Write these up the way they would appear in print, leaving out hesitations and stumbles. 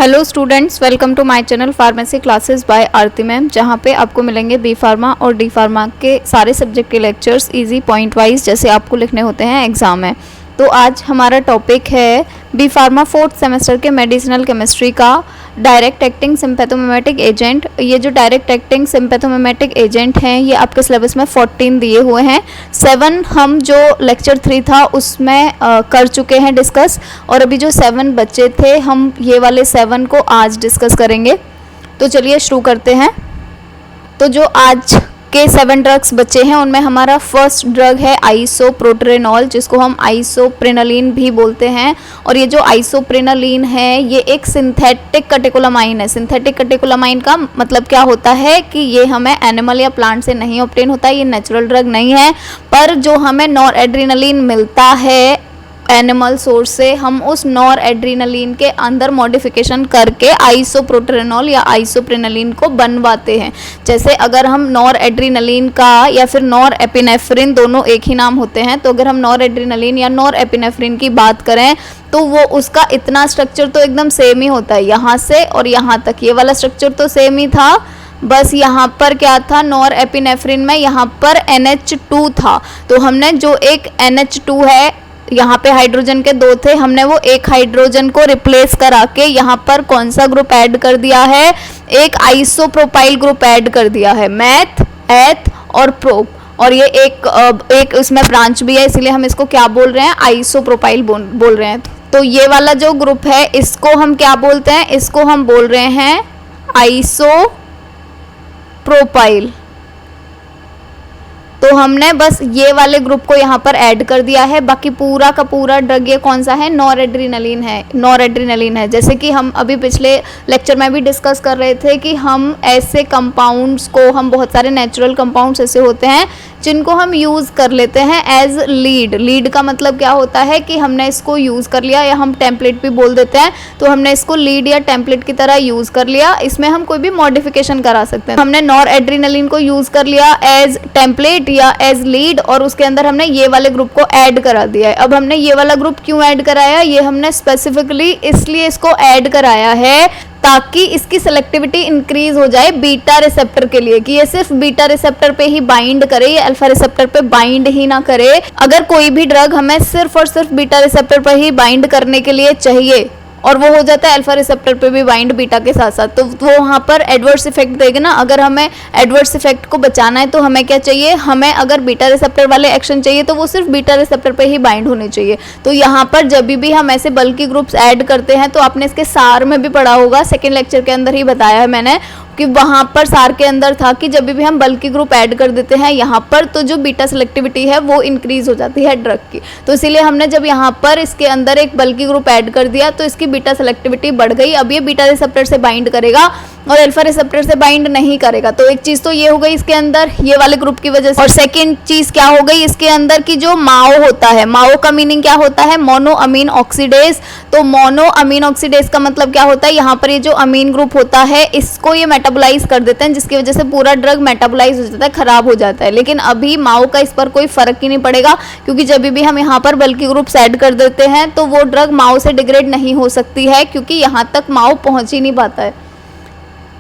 Hello students, welcome to my channel pharmacy classes by Aarti ma'am, जहाँ पे आपको मिलेंगे बी फार्मा और डी फार्मा के सारे सब्जेक्ट के लेक्चर्स इजी पॉइंट वाइज जैसे आपको लिखने होते हैं एग्जाम में। तो आज हमारा टॉपिक है बी फार्मा फोर्थ सेमेस्टर के मेडिसिनल केमिस्ट्री का डायरेक्ट एक्टिंग सिम्पैथोमिमेटिक एजेंट। ये जो डायरेक्ट एक्टिंग सिम्पैथोमिमेटिक एजेंट हैं ये आपके सिलेबस में 14 दिए हुए हैं। 7 हम जो लेक्चर 3 था उसमें कर चुके हैं डिस्कस, और अभी जो 7 बच्चे थे हम ये वाले 7 को आज डिस्कस करेंगे। तो चलिए शुरू करते हैं। तो जो आज के 7 ड्रग्स बचे हैं उनमें हमारा फर्स्ट ड्रग है आइसोप्रोटेरेनॉल, जिसको हम आइसोप्रेनालीन भी बोलते हैं। और ये जो आइसोप्रेनालीन है ये एक सिंथेटिक कैटेकोलामाइन है। सिंथेटिक कैटेकोलामाइन का मतलब क्या होता है कि ये हमें एनिमल या प्लांट से नहीं ऑब्टेन होता है, ये नेचुरल ड्रग नहीं है। पर जो हमें नॉर एड्रेनालिन मिलता है एनिमल सोर्स से, हम उस नॉर एड्रेनालिन के अंदर मॉडिफिकेशन करके आइसोप्रोटेरेनॉल या आइसोप्रेनालिन को बनवाते हैं। जैसे अगर हम नॉर एड्रेनालिन का या फिर नॉर एपिनेफ्रिन, दोनों एक ही नाम होते हैं, तो अगर हम नॉर एड्रेनालिन या नॉर एपिनेफ्रिन की बात करें तो वो उसका इतना स्ट्रक्चर तो एकदम सेम ही होता है, यहाँ से और यहाँ तक ये वाला स्ट्रक्चर तो सेम ही था। बस यहाँ पर क्या था, नॉर एपिनेफ्रिन में यहाँ पर NH2 था, तो हमने जो एक NH2 है, यहाँ पे हाइड्रोजन के 2 थे, हमने वो एक हाइड्रोजन को रिप्लेस करा के यहाँ पर कौन सा ग्रुप ऐड कर दिया है, एक आइसोप्रोपाइल ग्रुप ऐड कर दिया है, मैथ, एथ और प्रोप। और ये एक इसमें ब्रांच भी है, इसलिए हम इसको क्या बोल रहे हैं, आइसोप्रोपाइल बोल रहे हैं। तो ये वाला जो ग्रुप है इसको हम क्या बोलते हैं, इसको हम बोल रहे हैं आइसोप्रोपाइल। तो हमने बस ये वाले ग्रुप को यहाँ पर ऐड कर दिया है। बाकी पूरा का पूरा ड्रग ये कौन सा है, नॉर एड्रेनालिन है। जैसे कि हम अभी पिछले लेक्चर में भी डिस्कस कर रहे थे कि हम ऐसे कंपाउंड्स को, हम बहुत सारे नेचुरल कंपाउंड्स ऐसे होते हैं जिनको हम यूज़ कर लेते हैं एज लीड का मतलब क्या होता है कि हमने इसको यूज़ कर लिया, या हम टेम्पलेट भी बोल देते हैं, तो हमने इसको लीड या टेम्पलेट की तरह यूज़ कर लिया। इसमें हम कोई भी मॉडिफिकेशन करा सकते हैं। हमने नॉर एड्रेनालिन को यूज़ कर लिया एज टेम्पलेट या एज लीड, और उसके अंदर हमने ये वाले ग्रुप को ऐड करा दिया है। अब हमने ये वाला ग्रुप क्यों ऐड कराया, ये हमने स्पेसिफिकली इसलिए इसको ऐड कराया है ताकि इसकी सेलेक्टिविटी इंक्रीज हो जाए बीटा रिसेप्टर के लिए, कि ये सिर्फ बीटा रिसेप्टर पे ही बाइंड करे, ये अल्फा रिसेप्टर पे बाइंड ही ना करे। अगर कोई भी ड्रग हमें सिर्फ और सिर्फ बीटा रिसेप्टर पर ही बाइंड करने के लिए चाहिए और वो हो जाता है अल्फा रिसेप्टर पे भी बाइंड बीटा के साथ साथ, तो वो वहाँ पर एडवर्स इफेक्ट देगा ना। अगर हमें एडवर्स इफेक्ट को बचाना है तो हमें क्या चाहिए, हमें अगर बीटा रिसेप्टर वाले एक्शन चाहिए तो वो सिर्फ बीटा रिसेप्टर पे ही बाइंड होने चाहिए। तो यहाँ पर जब भी हम ऐसे बल्कि ग्रुप्स ऐड करते हैं, तो आपने इसके सार में भी पढ़ा होगा, सेकेंड लेक्चर के अंदर ही बताया है मैंने कि वहाँ पर सार के अंदर था कि जब भी हम बल्कि ग्रुप ऐड कर देते हैं यहाँ पर, तो जो बीटा सेलेक्टिविटी है वो इंक्रीज हो जाती है ड्रग की। तो इसीलिए हमने जब यहाँ पर इसके अंदर एक बल्कि ग्रुप ऐड कर दिया तो इसकी बीटा सेलेक्टिविटी बढ़ गई। अब ये बीटा रिसेप्टर से बाइंड करेगा और अल्फा रिसेप्टर से बाइंड नहीं करेगा। तो एक चीज़ तो ये हो गई इसके अंदर ये वाले ग्रुप की वजह से, और सेकेंड चीज़ क्या हो गई इसके अंदर की जो माओ होता है, माओ का मीनिंग क्या होता है, मोनो अमीन ऑक्सीडेज। तो मोनो अमीन ऑक्सीडेज का मतलब क्या होता है, यहाँ पर ये जो अमीन ग्रुप होता है इसको ये मेटाबोलाइज कर देते हैं, जिसकी वजह से पूरा ड्रग मेटाबोलाइज हो जाता है, खराब हो जाता है। लेकिन अभी माओ का इस पर कोई फर्क ही नहीं पड़ेगा, क्योंकि जब भी हम यहाँ पर बल्कि ग्रुप्स ऐड कर देते हैं तो वो ड्रग माओ से डिग्रेड नहीं हो सकती है, क्योंकि यहाँ तक माओ पहुँच ही नहीं पाता है।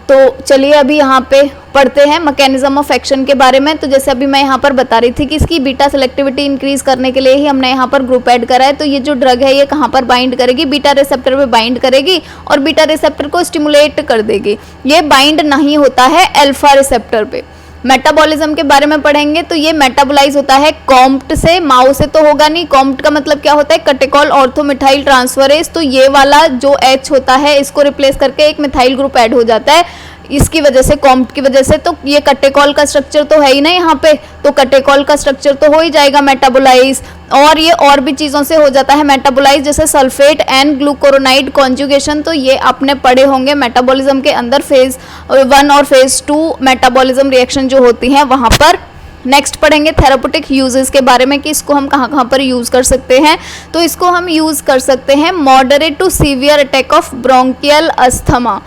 तो चलिए अभी यहाँ पे पढ़ते हैं मैकेनिज्म ऑफ एक्शन के बारे में। तो जैसे अभी मैं यहाँ पर बता रही थी कि इसकी बीटा सेलेक्टिविटी इंक्रीज करने के लिए ही हमने यहाँ पर ग्रुप ऐड करा है। तो ये जो ड्रग है ये कहाँ पर बाइंड करेगी, बीटा रिसेप्टर पे बाइंड करेगी और बीटा रिसेप्टर को स्टिमुलेट कर देगी। ये बाइंड नहीं होता है अल्फा रिसेप्टर पे। मेटाबॉलिज्म के बारे में पढ़ेंगे तो ये मेटाबोलाइज होता है कॉम्प्ट से, माओ से तो होगा नहीं। कॉम्प्ट का मतलब क्या होता है, कैटेकोल ऑर्थोमिथाइल ट्रांसफरेज। तो ये वाला जो H होता है इसको रिप्लेस करके एक मिथाइल ग्रुप ऐड हो जाता है इसकी वजह से, कॉम्प्ट की वजह से। तो ये कैटेकोल का स्ट्रक्चर तो है ही ना यहाँ पे, तो कैटेकोल का स्ट्रक्चर तो हो ही जाएगा मेटाबोलाइज। और ये और भी चीज़ों से हो जाता है मेटाबोलाइज, जैसे सल्फेट एंड ग्लूकोरोनाइड कॉन्जुगेशन। तो ये आपने पढ़े होंगे मेटाबॉलिज्म के अंदर फेज 1 और फेज 2 मेटाबॉलिज्म रिएक्शन जो होती हैं वहाँ पर। नेक्स्ट पढ़ेंगे थेरापेटिक यूजेस के बारे में कि इसको हम कहाँ कहाँ पर यूज़ कर सकते हैं। तो इसको हम यूज़ कर सकते हैं moderate to severe attack of bronchial asthma.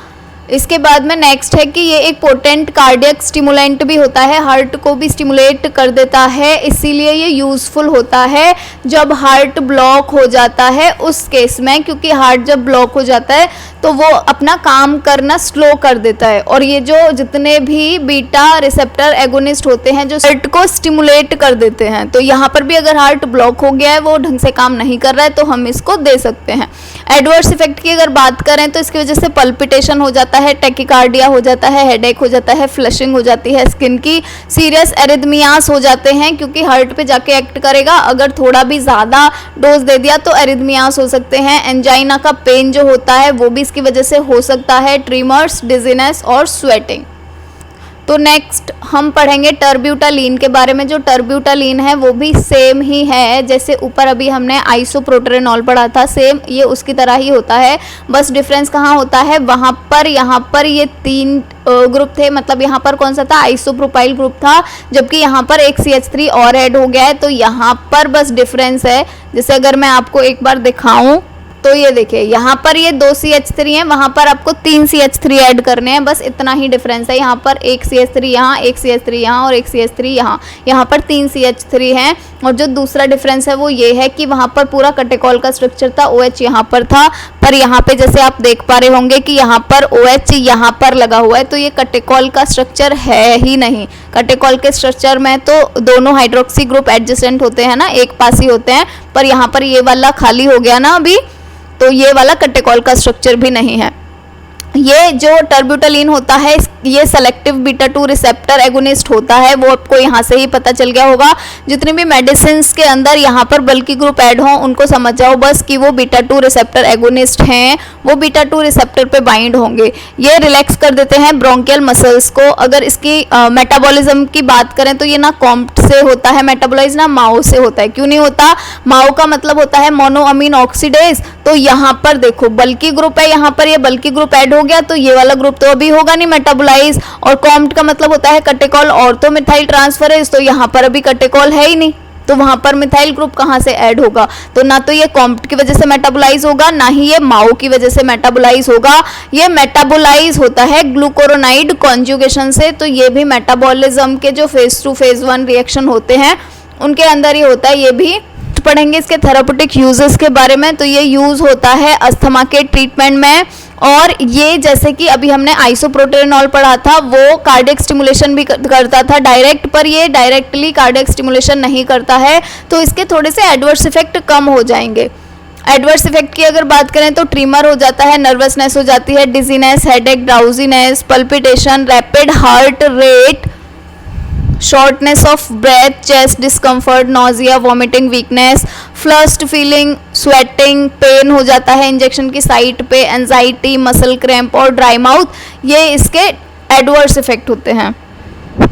इसके बाद में नेक्स्ट है कि ये एक पोटेंट कार्डियक स्टिमुलेंट भी होता है, हार्ट को भी स्टिमुलेट कर देता है, इसीलिए ये यूज़फुल होता है जब हार्ट ब्लॉक हो जाता है उस केस में, क्योंकि हार्ट जब ब्लॉक हो जाता है तो वो अपना काम करना स्लो कर देता है। और ये जो जितने भी बीटा रिसेप्टर एगोनिस्ट होते हैं जो हार्ट को स्टिमुलेट कर देते हैं, तो यहाँ पर भी अगर हार्ट ब्लॉक हो गया है, वो ढंग से काम नहीं कर रहा है, तो हम इसको दे सकते हैं। एडवर्स इफेक्ट की अगर बात करें तो इसकी वजह से पल्पिटेशन हो जाता है, टैकीकार्डिया हो जाता है, हेडेक हो जाता है, फ्लशिंग हो जाती है स्किन की, सीरियस एरिथमियास हो जाते हैं क्योंकि हार्ट पे जाके एक्ट करेगा। अगर थोड़ा भी ज़्यादा डोज दे दिया तो एरिथमियास हो सकते हैं। एंजाइना का पेन जो होता है वो भी इसकी वजह से हो सकता है, ट्रीमर्स, डिजीनेस और स्वेटिंग। तो नेक्स्ट हम पढ़ेंगे टर्ब्यूटालीन के बारे में। जो टर्ब्यूटालीन है वो भी सेम ही है, जैसे ऊपर अभी हमने आइसोप्रोटेरेनॉल पढ़ा था, सेम ये उसकी तरह ही होता है। बस डिफरेंस कहाँ होता है, वहाँ पर यहाँ पर ये 3 ग्रुप थे, मतलब यहाँ पर कौन सा था, आइसोप्रोपाइल ग्रुप था, जबकि यहाँ पर एक CH3 और ऐड हो गया है। तो यहाँ पर बस डिफरेंस है, जैसे अगर मैं आपको एक बार दिखाऊं तो ये देखिए यहाँ पर ये 2 CH3 हैं, वहाँ पर आपको 3 CH3 ऐड करने हैं, बस इतना ही डिफरेंस है। यहाँ पर एक CH3 यहाँ, एक CH3 यहाँ और एक CH3 यहाँ, यहाँ पर 3 CH3 हैं। और जो दूसरा डिफरेंस है वो ये है कि वहाँ पर पूरा कटेकॉल का स्ट्रक्चर था, OH यहाँ पर था, पर यहाँ पे जैसे आप देख पा रहे होंगे कि यहाँ पर OH यहाँ पर लगा हुआ है, तो ये कटेकॉल का स्ट्रक्चर है ही नहीं। कटेकॉल के स्ट्रक्चर में तो दोनों हाइड्रोक्सी ग्रुप एडजेसेंट होते हैं ना, एक पास ही होते हैं, पर यहाँ पर ये वाला खाली हो गया ना अभी, तो ये वाला कटेकॉल का स्ट्रक्चर भी नहीं है। ये जो टर्ब्यूटालीन होता है ये सेलेक्टिव बीटा 2 रिसेप्टर एगोनिस्ट होता है, वो आपको यहाँ से ही पता चल गया होगा। जितने भी मेडिसिन के अंदर यहाँ पर बल्कि ग्रुप ऐड हों उनको समझ जाओ बस कि वो बीटा 2 रिसेप्टर एगोनिस्ट हैं, वो बीटा 2 रिसेप्टर पे बाइंड होंगे। ये रिलैक्स कर देते हैं ब्रोंकियल मसल्स को। अगर इसकी मेटाबॉलिज्म की बात करें तो ये ना कॉम्प्ट से होता है मेटाबोलाइज, ना माओ से होता है। क्यों नहीं होता, माओ का मतलब होता है मोनोअमीन ऑक्सीडेज, तो यहाँ पर देखो बल्कि ग्रुप है, यहाँ पर ये बल्कि ग्रुप ऐड हो गया, तो ये वाला ग्रुप तो अभी होगा नहीं मेटाबोलाइज। और कॉम्प्ट का मतलब होता है कटेकॉल ऑर्थो मिथाइल ट्रांसफरेज, तो यहाँ पर अभी कटेकॉल है ही नहीं, तो वहां पर मिथाइल ग्रुप कहाँ से ऐड होगा, तो ना तो ये कॉम्प्ट की वजह से मेटाबोलाइज होगा, ना ही ये माओ की वजह से मेटाबोलाइज होगा। ये मेटाबोलाइज होता है ग्लूकोरोनाइड कॉन्जुगेशन से, तो ये भी मेटाबॉलिज्म के जो फेज 2 फेज 1 रिएक्शन होते हैं उनके अंदर ही होता है। ये भी पढ़ेंगे इसके थेरापेटिक यूजेस के बारे में। तो ये यूज होता है अस्थमा के ट्रीटमेंट में, और ये जैसे कि अभी हमने आइसोप्रोटेरेनॉल पढ़ा था वो कार्डियक स्टिमुलेशन भी करता था डायरेक्ट, पर ये डायरेक्टली कार्डियक स्टिमुलेशन नहीं करता है, तो इसके थोड़े से एडवर्स इफेक्ट कम हो जाएंगे। एडवर्स इफेक्ट की अगर बात करें तो ट्रीमर हो जाता है, नर्वसनेस हो जाती है, dizziness, headache, drowsiness, palpitation, rapid heart rate, shortness of breath, chest discomfort, nausea, vomiting, weakness, flushed feeling, sweating, pain हो जाता है इंजेक्शन की साइट पे, एंजाइटी, मसल क्रैम्प और ड्राई माउथ, ये इसके एडवर्स इफेक्ट होते हैं।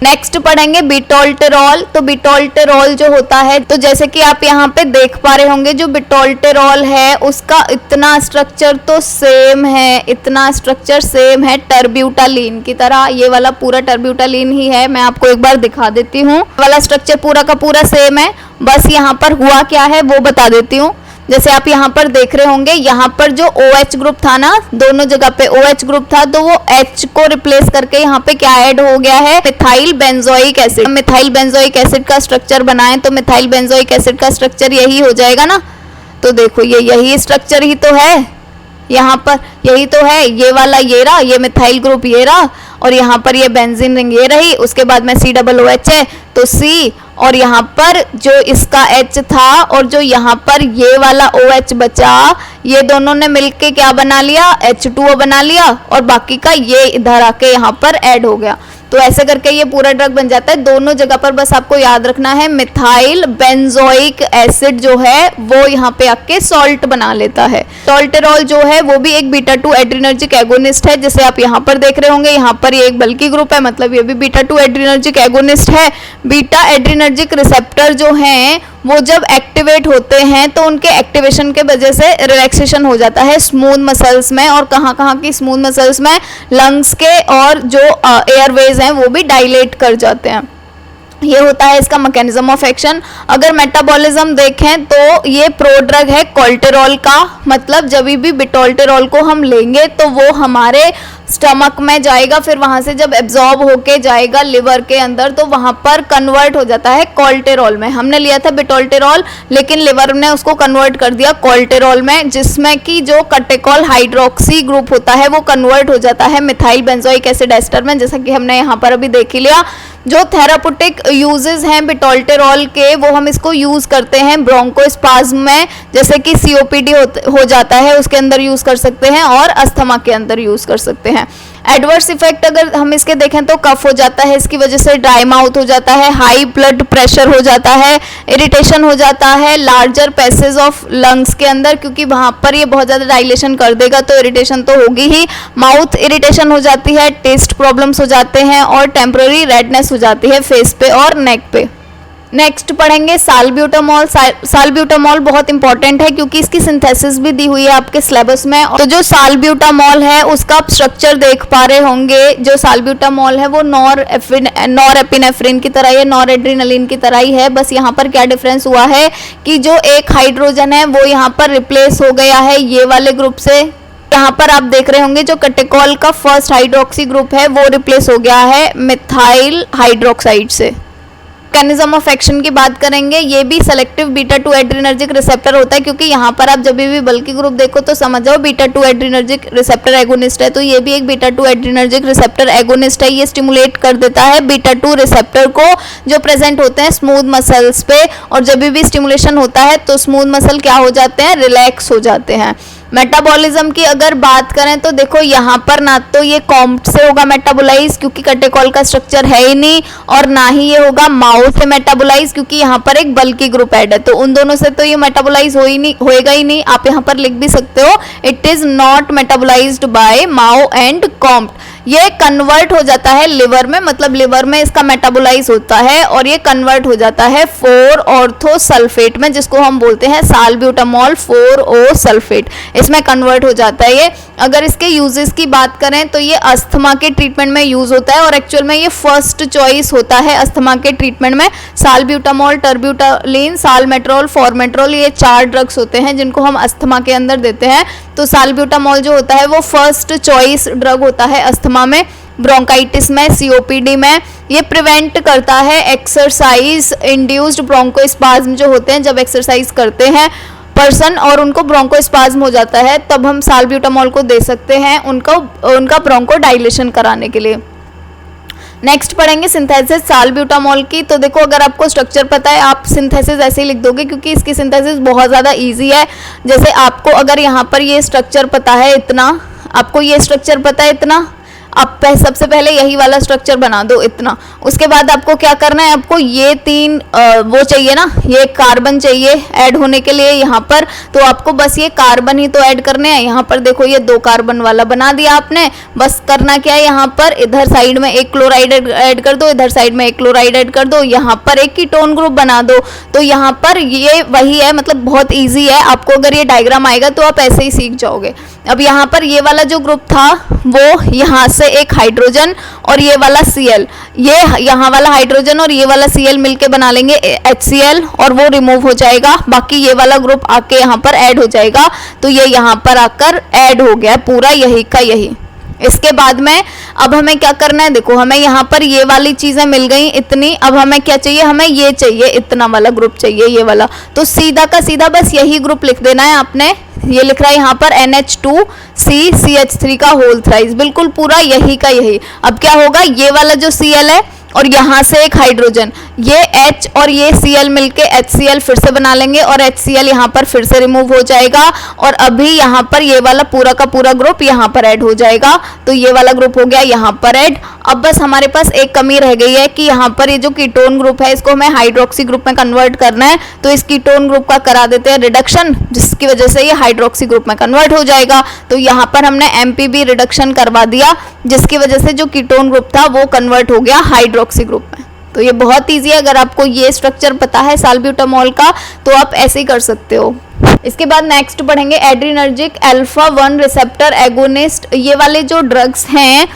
नेक्स्ट पढ़ेंगे बिटोल्टेरॉल। तो बिटोल्टेरॉल जो होता है, तो जैसे कि आप यहाँ पे देख पा रहे होंगे जो बिटोल्टेरॉल है उसका इतना स्ट्रक्चर तो सेम है, इतना स्ट्रक्चर सेम है टर्ब्यूटालीन की तरह। ये वाला पूरा टर्ब्यूटालीन ही है, मैं आपको एक बार दिखा देती हूँ। वाला स्ट्रक्चर पूरा का पूरा सेम है, बस यहाँ पर हुआ क्या है वो बता देती हूँ। जैसे आप यहाँ पर देख रहे होंगे, यहाँ पर जो OH ग्रुप था ना, दोनों जगह पे OH ग्रुप था, तो वो H को रिप्लेस करके यहाँ पे क्या ऐड हो गया है, methyl benzoic acid. Methyl benzoic acid का स्ट्रक्चर बनाएं तो मिथाइल बेंजोइक एसिड का स्ट्रक्चर यही हो जाएगा ना। तो देखो ये यही स्ट्रक्चर ही तो है, यहाँ पर यही तो है, ये वाला ये रहा, ये मिथाइल ग्रुप ये रहा, और यहाँ पर ये बेंजीन रिंग ये रही, उसके बाद में COOH है तो C, और यहाँ पर जो इसका H था और जो यहाँ पर ये वाला OH बचा, ये दोनों ने मिलके क्या बना लिया, H2O बना लिया, और बाकी का ये इधर आके यहाँ पर ऐड हो गया। तो ऐसे करके ये पूरा ड्रग बन जाता है। दोनों जगह पर बस आपको याद रखना है मिथाइल बेंजोइक एसिड जो है वो यहाँ पे आके सॉल्ट बना लेता है। टोल्टेरॉल जो है वो भी एक बीटा 2 एड्रीनर्जिक एगोनिस्ट है, जैसे आप यहाँ पर देख रहे होंगे, यहाँ पर ये एक बल्कि ग्रुप है, मतलब ये भी बीटा 2 एड्रीनर्जिक एगोनिस्ट है। बीटा एड्रीनर्जिक रिसेप्टर जो हैं वो जब एक्टिवेट होते हैं तो उनके एक्टिवेशन के वजह से रिलैक्सेशन हो जाता है स्मूथ मसल्स में, और कहाँ कहाँ की स्मूथ मसल्स में, लंग्स के, और जो एयरवेज हैं वो भी डायलेट कर जाते हैं। ये होता है इसका मैकेनिज्म ऑफ एक्शन। अगर मेटाबॉलिज्म देखें तो ये प्रोड्रग है कोल्टेरॉल का, मतलब जब भी बिटोल्टेरॉल को हम लेंगे तो वो हमारे स्टमक में जाएगा, फिर वहाँ से जब एब्जॉर्ब होके जाएगा लिवर के अंदर तो वहाँ पर कन्वर्ट हो जाता है कोल्टेरॉल में। हमने लिया था बिटोल्टेरॉल लेकिन लिवर ने उसको कन्वर्ट कर दिया कोल्टेरॉल में, जिसमें कि जो कटेकॉल हाइड्रोक्सी ग्रुप होता है वो कन्वर्ट हो जाता है मिथाइल बेंजोइक एसिड एस्टर में, जैसा कि हमने यहाँ पर अभी देख ही लिया। जो थेरापुटिक यूजेस हैं बिटोल्टेरॉल के वो हम इसको यूज़ करते हैं ब्रोंकोस्पाज्म में, जैसे कि सीओपीडी हो जाता है उसके अंदर यूज़ कर सकते हैं और अस्थमा के अंदर यूज़ कर सकते हैं। एडवर्स इफेक्ट अगर हम इसके देखें तो कफ हो जाता है इसकी वजह से, ड्राई माउथ हो जाता है, हाई ब्लड प्रेशर हो जाता है, इरिटेशन हो जाता है लार्जर पैसेज ऑफ लंग्स के अंदर, क्योंकि वहाँ पर ये बहुत ज़्यादा डायलेशन कर देगा तो इरिटेशन तो होगी ही, माउथ इरिटेशन हो जाती है, टेस्ट प्रॉब्लम्स हो जाते हैं और टेम्पररी रेडनेस हो जाती है फेस पे और नेक पे। नेक्स्ट पढ़ेंगे साल्ब्यूटामॉल। साल्ब्यूटामॉल बहुत इंपॉर्टेंट है क्योंकि इसकी सिंथेसिस भी दी हुई है आपके सिलेबस में। तो जो साल्ब्यूटामॉल है उसका आप स्ट्रक्चर देख पा रहे होंगे। जो साल्ब्यूटामॉल है वो नॉरएपिनेफ्रिन की तरह है, नॉरएड्रेनालिन की तरह ही है, बस यहाँ पर क्या डिफरेंस हुआ है कि जो एक हाइड्रोजन है वो यहाँ पर रिप्लेस हो गया है ये वाले ग्रुप से। यहाँ पर आप देख रहे होंगे जो कटेकॉल का फर्स्ट हाइड्रोक्सी ग्रुप है वो रिप्लेस हो गया है मिथाइल हाइड्रोक्साइड से। मैकेनिज्म ऑफ एक्शन की बात करेंगे, ये भी सेलेक्टिव बीटा 2 एड्रीनर्जिक रिसेप्टर होता है, क्योंकि यहाँ पर आप जब भी बल्कि ग्रुप देखो तो समझ जाओ बीटा 2 एड्रीनर्जिक रिसेप्टर एगोनिस्ट है, तो ये भी एक बीटा 2 एड्रीनर्जिक रिसेप्टर एगोनिस्ट है। ये स्टिमुलेट कर देता है बीटा 2 रिसेप्टर को जो प्रेजेंट होते हैं स्मूथ मसल्स पे, और जब भी स्टिमुलेशन होता है तो स्मूथ मसल क्या हो जाते हैं, रिलैक्स हो जाते हैं। मेटाबॉलिज्म की अगर बात करें तो देखो यहाँ पर ना तो ये कॉम्प्ट से होगा मेटाबोलाइज क्योंकि कटेकॉल का स्ट्रक्चर है ही नहीं, और ना ही ये होगा माओ से मेटाबोलाइज क्योंकि यहाँ पर एक बल्कि ग्रुप ऐड है, तो उन दोनों से तो ये मेटाबोलाइज होएगा ही नहीं। आप यहाँ पर लिख भी सकते हो it is not metabolized by MAO and COMT. ये कन्वर्ट हो जाता है लिवर में, मतलब लिवर में इसका मेटाबोलाइज होता है और ये कन्वर्ट हो जाता है 4-ऑर्थो सल्फेट में, जिसको हम बोलते हैं साल्ब्यूटामॉल 4-O सल्फेट, इसमें कन्वर्ट हो जाता है ये। अगर इसके यूजेस की बात करें तो ये अस्थमा के ट्रीटमेंट में यूज होता है और एक्चुअल में ये फर्स्ट चॉइस होता है अस्थमा के ट्रीटमेंट में। साल्ब्यूटामॉल, टर्ब्यूटालिन, साल्मेट्रोल, फॉर्मेट्रोल, ये 4 ड्रग्स होते हैं जिनको हम अस्थमा के अंदर देते हैं। तो साल्ब्यूटामॉल जो होता है वो फर्स्ट चॉइस ड्रग होता है अस्थमा में, ब्रोंकाइटिस में, सीओपीडी में। ये प्रिवेंट करता है एक्सरसाइज इंड्यूस्ड ब्रोंकोस्पाज्म जो होते हैं, जब एक्सरसाइज करते हैं पर्सन और उनको ब्रोंकोस्पाज्म हो जाता है तब हम साल्ब्यूटामॉल को दे सकते हैं उनका ब्रोंको डायलेशन कराने के लिए। नेक्स्ट पढ़ेंगे सिंथेसिस साल्ब्यूटामॉल की। तो देखो अगर आपको स्ट्रक्चर पता है आप सिंथेसिस ऐसे ही लिख दोगे क्योंकि इसकी सिंथेसिस बहुत ज़्यादा इजी है। जैसे आपको अगर यहाँ पर ये स्ट्रक्चर पता है इतना, आपको ये स्ट्रक्चर पता है इतना, आप सबसे पहले यही वाला स्ट्रक्चर बना दो इतना। उसके बाद आपको क्या करना है, आपको ये 3 वो चाहिए ना, ये कार्बन चाहिए ऐड होने के लिए यहाँ पर, तो आपको बस ये कार्बन ही तो ऐड करने हैं। यहाँ पर देखो ये 2 कार्बन वाला बना दिया आपने, बस करना क्या है, यहाँ पर इधर साइड में एक क्लोराइड ऐड कर दो, इधर साइड में एक क्लोराइड ऐड कर दो, यहाँ पर एक कीटोन ग्रुप बना दो। तो यहाँ पर ये वही है, मतलब बहुत ईजी है। आपको अगर ये डायग्राम आएगा तो आप ऐसे ही सीख जाओगे। अब यहाँ पर ये वाला जो ग्रुप था वो यहाँ से एक हाइड्रोजन और ये वाला Cl, ये यहाँ वाला हाइड्रोजन और ये वाला Cl मिलके बना लेंगे HCl और वो रिमूव हो जाएगा, बाकी ये वाला ग्रुप आके यहाँ पर ऐड हो जाएगा। तो ये यहाँ पर आकर ऐड हो गया पूरा यही का यही। इसके बाद में अब हमें क्या करना है, देखो हमें यहाँ पर ये वाली चीज़ें मिल गई इतनी, अब हमें क्या चाहिए, हमें ये चाहिए, इतना वाला ग्रुप चाहिए ये वाला। तो सीधा का सीधा बस यही ग्रुप लिख देना है आपने। ये लिख रहा है यहाँ पर NH2CCH3 का होल थ्राइस, बिल्कुल पूरा यही का यही। अब क्या होगा, ये वाला जो Cl है और यहाँ से एक हाइड्रोजन, ये H और ये Cl मिलके HCl फिर से बना लेंगे और HCl यहाँ पर फिर से रिमूव हो जाएगा और अभी यहाँ पर ये वाला पूरा का पूरा ग्रुप यहाँ पर ऐड हो जाएगा। तो ये वाला ग्रुप हो गया यहाँ पर ऐड। अब बस हमारे पास एक कमी रह गई है कि यहाँ पर ये जो कीटोन ग्रुप है इसको हमें हाइड्रोक्सी ग्रुप में कन्वर्ट करना है। तो इस कीटोन ग्रुप का करा देते हैं रिडक्शन, जिसकी वजह से ये हाइड्रोक्सी ग्रुप में कन्वर्ट हो जाएगा। तो यहाँ पर हमने MPB रिडक्शन करवा दिया, जिसकी वजह से जो कीटोन ग्रुप था वो कन्वर्ट हो गया हाइड्रोक्सी ग्रुप में। तो ये बहुत ईजी है, अगर आपको ये स्ट्रक्चर पता है साल्ब्यूटामॉल का तो आप ऐसे ही कर सकते हो। इसके बाद नेक्स्ट पढ़ेंगे एड्रीनर्जिक अल्फा 1 रिसेप्टर एगोनिस्ट। ये वाले जो ड्रग्स हैं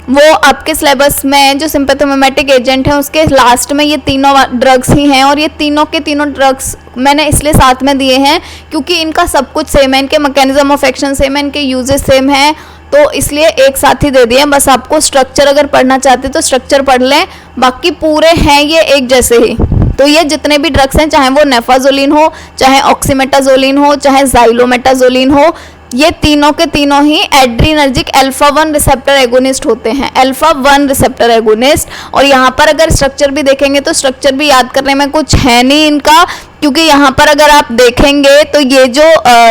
वो आपके सिलेबस में जो सिंपैथोमिमेटिक एजेंट है उसके लास्ट में ये तीनों ड्रग्स ही हैं, और ये तीनों के तीनों ड्रग्स मैंने इसलिए साथ में दिए हैं क्योंकि इनका सब कुछ सेम है, इनके मैकेनिज्म ऑफ एक्शन सेम है, इनके यूजेस सेम है, तो इसलिए एक साथ ही दे दिए। बस आपको स्ट्रक्चर अगर पढ़ना चाहते तो स्ट्रक्चर पढ़ लें, बाकी पूरे हैं ये एक जैसे ही। तो ये जितने भी ड्रग्स हैं, चाहे वो नेफाजोलिन हो, चाहे ऑक्सीमेटाजोलिन हो, चाहे जाइलोमेटाजोलिन हो, ये तीनों के तीनों ही एड्रीनर्जिक अल्फा 1 रिसेप्टर एगोनिस्ट होते हैं, अल्फा 1 रिसेप्टर एगोनिस्ट। और यहाँ पर अगर स्ट्रक्चर भी देखेंगे तो स्ट्रक्चर भी याद करने में कुछ है नहीं इनका, क्योंकि यहाँ पर अगर आप देखेंगे तो ये जो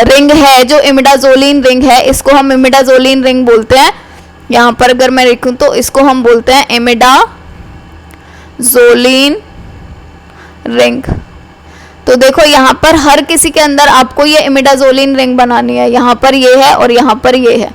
रिंग है, जो इमिडाजोलिन रिंग है, इसको हम इमिडाजोलिन रिंग बोलते हैं। यहाँ पर अगर मैं लिखूँ तो इसको हम बोलते हैं इमिडाजोलिन रिंग। तो देखो यहाँ पर हर किसी के अंदर आपको ये इमिडाजोलिन रिंग बनानी है, यहाँ पर ये है और यहाँ पर ये है,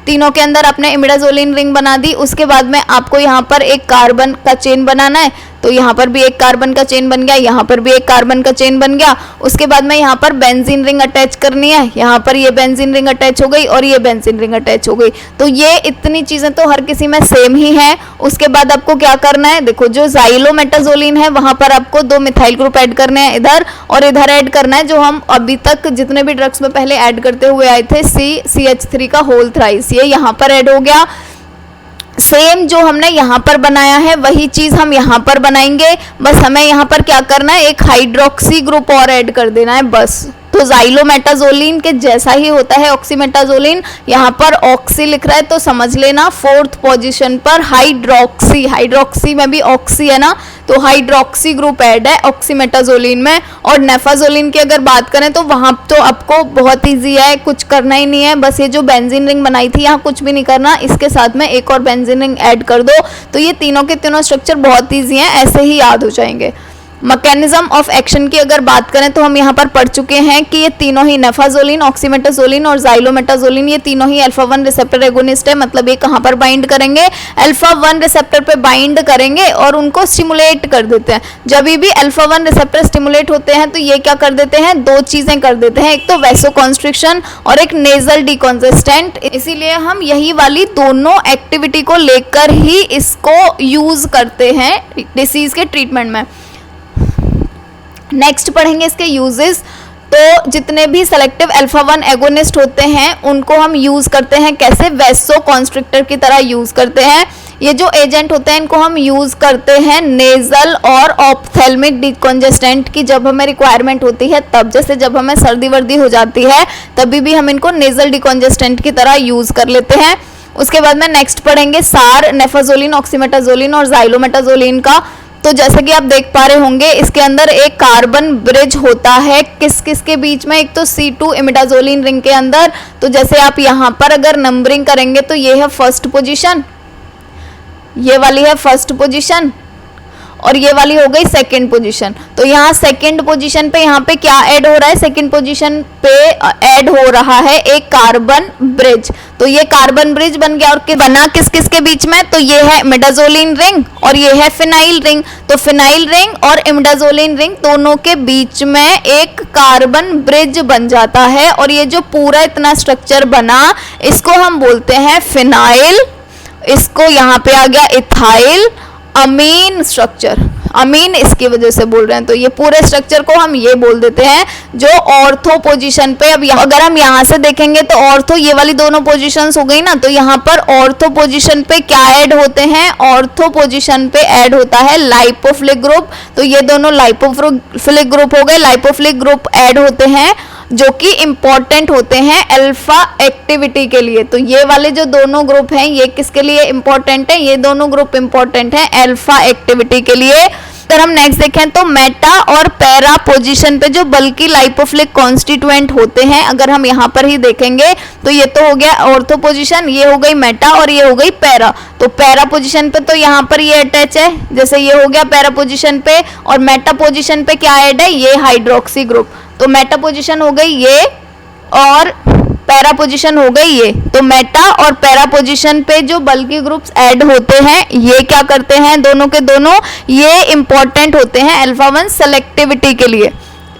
तीनों के अंदर आपने इमिडाजोलिन रिंग बना दी। उसके बाद में आपको यहाँ पर एक कार्बन का चेन बनाना है, तो यहाँ पर भी एक कार्बन का चेन बन गया, यहाँ पर भी एक कार्बन का चेन बन गया। उसके बाद में यहाँ पर बेंजीन रिंग अटैच करनी है, यहाँ पर ये बेंजीन रिंग अटैच हो गई और ये बेंजीन रिंग अटैच हो गई। तो ये इतनी चीज़ें तो हर किसी में सेम ही है। उसके बाद आपको क्या करना है, देखो जो जाइलोमेटाजोलिन है वहाँ पर आपको 2 मिथाइल ग्रुप ऐड करने हैं इधर, और इधर ऐड करना है जो हम अभी तक जितने भी ड्रग्स में पहले ऐड करते हुए आए थे, CH3 का होल थ्राइस, ये यहाँ पर ऐड हो गया। सेम जो हमने यहाँ पर बनाया है वही चीज़ हम यहाँ पर बनाएंगे, बस हमें यहाँ पर क्या करना है, एक हाइड्रोक्सी ग्रुप और ऐड कर देना है बस। तो जाइलोमेटाजोलिन के जैसा ही होता है ऑक्सीमेटाजोलिन, यहाँ पर ऑक्सी लिख रहा है तो समझ लेना 4th पोजीशन पर हाइड्रोक्सी, हाइड्रोक्सी में भी ऑक्सी है ना, तो हाइड्रोक्सी ग्रुप ऐड है ऑक्सीमेटाजोलिन में। और नेफाजोलिन की अगर बात करें तो वहाँ तो आपको बहुत ईजी है, कुछ करना ही नहीं है, बस ये जो बेंजीन रिंग बनाई थी यहाँ कुछ भी नहीं करना, इसके साथ में एक और बेंजीन रिंग ऐड कर दो, तो ये तीनों के तीनों स्ट्रक्चर बहुत ईजी हैं, ऐसे ही याद हो जाएंगे। मैकेनिज्म ऑफ एक्शन की अगर बात करें तो हम यहाँ पर पढ़ चुके हैं कि ये तीनों ही नेफाजोलिन, ऑक्सीमेटाजोलिन और जाइलोमेटाजोलिन, ये तीनों ही अल्फा 1 रिसेप्टर एगोनिस्ट है। मतलब ये कहाँ पर बाइंड करेंगे, अल्फा 1 रिसेप्टर पे बाइंड करेंगे और उनको स्टिमुलेट कर देते हैं। जब भी अल्फा 1 रिसेप्टर स्टिमुलेट होते हैं तो ये क्या कर देते हैं, 2 चीज़ें कर देते हैं, एक तो वैसोकॉन्स्ट्रिक्शन और एक नेजल डिकॉन्जेस्टेंट। इसीलिए हम यही वाली दोनों एक्टिविटी को लेकर ही इसको यूज करते हैं डिसीज के ट्रीटमेंट में। नेक्स्ट पढ़ेंगे इसके यूजेस। तो जितने भी सेलेक्टिव अल्फा 1 एगोनिस्ट होते हैं उनको हम यूज़ करते हैं कैसे, वैसो कॉन्स्ट्रिक्टर की तरह यूज़ करते हैं। ये जो एजेंट होते हैं इनको हम यूज़ करते हैं नेजल और ऑप्थेल्मिक डिकॉन्जेस्टेंट की जब हमें रिक्वायरमेंट होती है तब, जैसे जब हमें सर्दी वर्दी हो जाती है तभी भी हम इनको नेजल डिकॉन्जेस्टेंट की तरह यूज़ कर लेते हैं। उसके बाद में नेक्स्ट पढ़ेंगे सार, नेफाजोलिन, ऑक्सीमेटाजोलिन और जाइलोमेटाजोलिन का। तो जैसे कि आप देख पा रहे होंगे इसके अंदर एक कार्बन ब्रिज होता है, किस किस के बीच में, एक तो C2 इमिडाजोलिन रिंग के अंदर। तो जैसे आप यहाँ पर अगर नंबरिंग करेंगे तो ये है फर्स्ट पोजीशन, ये वाली है फर्स्ट पोजीशन और ये वाली हो गई सेकंड पोजीशन। तो यहाँ सेकंड पोजीशन पे यहाँ पे क्या ऐड हो रहा है, सेकंड पोजीशन पे ऐड हो रहा है एक कार्बन ब्रिज। तो ये कार्बन ब्रिज बन गया, और बना किस किस के बीच में, तो ये है इमिडाजोलिन रिंग और ये है फिनाइल रिंग। तो फिनाइल रिंग और इमिडाजोलिन रिंग दोनों के बीच में एक कार्बन ब्रिज बन जाता है, और ये जो पूरा इतना स्ट्रक्चर बना इसको हम बोलते हैं फिनाइल, इसको यहाँ पे आ गया इथाइल अमीन स्ट्रक्चर, अमीन इसकी वजह से बोल रहे हैं। तो ये पूरे स्ट्रक्चर को हम ये बोल देते हैं जो ऑर्थो पोजीशन पे। अब अगर हम यहाँ से देखेंगे तो ऑर्थो, ये वाली दोनों पोजीशंस हो गई ना, तो यहाँ पर ऑर्थो पोजीशन पे क्या ऐड होते हैं, ऑर्थो पोजीशन पे ऐड होता है लाइपोफिलिक ग्रुप। तो ये दोनों लाइपोफिलिक ग्रुप हो गए, लाइपोफिलिक ग्रुप ऐड होते हैं जो कि इंपॉर्टेंट होते हैं अल्फा एक्टिविटी के लिए। तो ये वाले जो दोनों ग्रुप हैं ये किसके लिए इंपॉर्टेंट है, ये दोनों ग्रुप इंपॉर्टेंट हैं अल्फा एक्टिविटी के लिए। अगर हम नेक्स्ट देखें तो मेटा और पैरा पोजीशन पे जो बल्कि लाइपोफिलिक कॉन्स्टिट्यूएंट होते हैं, अगर हम यहाँ पर ही देखेंगे तो ये तो हो गया ऑर्थो पोजीशन, ये हो गई मेटा और ये हो गई पैरा। तो पैरा पोजीशन पे तो यहाँ पर ये अटैच है, जैसे ये हो गया पैरा पोजीशन पे, और मेटा पोजीशन पे क्या ऐड है, ये हाइड्रोक्सी ग्रुप। तो मेटा पोजीशन हो गई ये और पैरा पोजीशन हो गई ये। तो मेटा और पैरा पोजीशन पे जो बल्कि ग्रुप्स ऐड होते हैं ये क्या करते हैं, दोनों के दोनों ये इंपॉर्टेंट होते हैं अल्फा 1 सेलेक्टिविटी के लिए।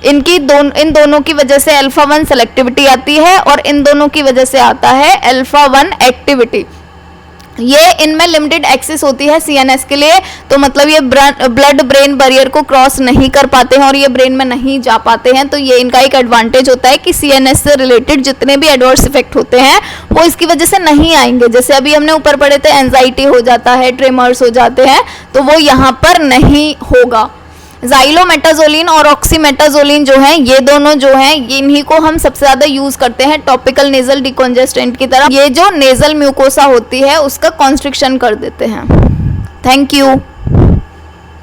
इन दोनों की वजह से अल्फा 1 सेलेक्टिविटी आती है और इन दोनों की वजह से आता है अल्फा 1 एक्टिविटी। ये इनमें लिमिटेड एक्सेस होती है सीएनएस के लिए, तो मतलब ये ब्लड ब्रेन बैरियर को क्रॉस नहीं कर पाते हैं और ये ब्रेन में नहीं जा पाते हैं। तो ये इनका एक एडवांटेज होता है कि सीएनएस से रिलेटेड जितने भी एडवर्स इफेक्ट होते हैं वो इसकी वजह से नहीं आएंगे। जैसे अभी हमने ऊपर पढ़े थे, एंजाइटी हो जाता है, ट्रेमर्स हो जाते हैं, तो वो यहाँ पर नहीं होगा। ज़ाइलोमेटाजोलिन और ऑक्सीमेटाजोलिन जो है, ये दोनों जो हैं, इन्हीं को हम सबसे ज़्यादा यूज़ करते हैं टॉपिकल नेजल डिकॉन्जेस्टेंट की तरह। ये जो नेजल म्यूकोसा होती है उसका कॉन्स्ट्रिक्शन कर देते हैं। Thank you.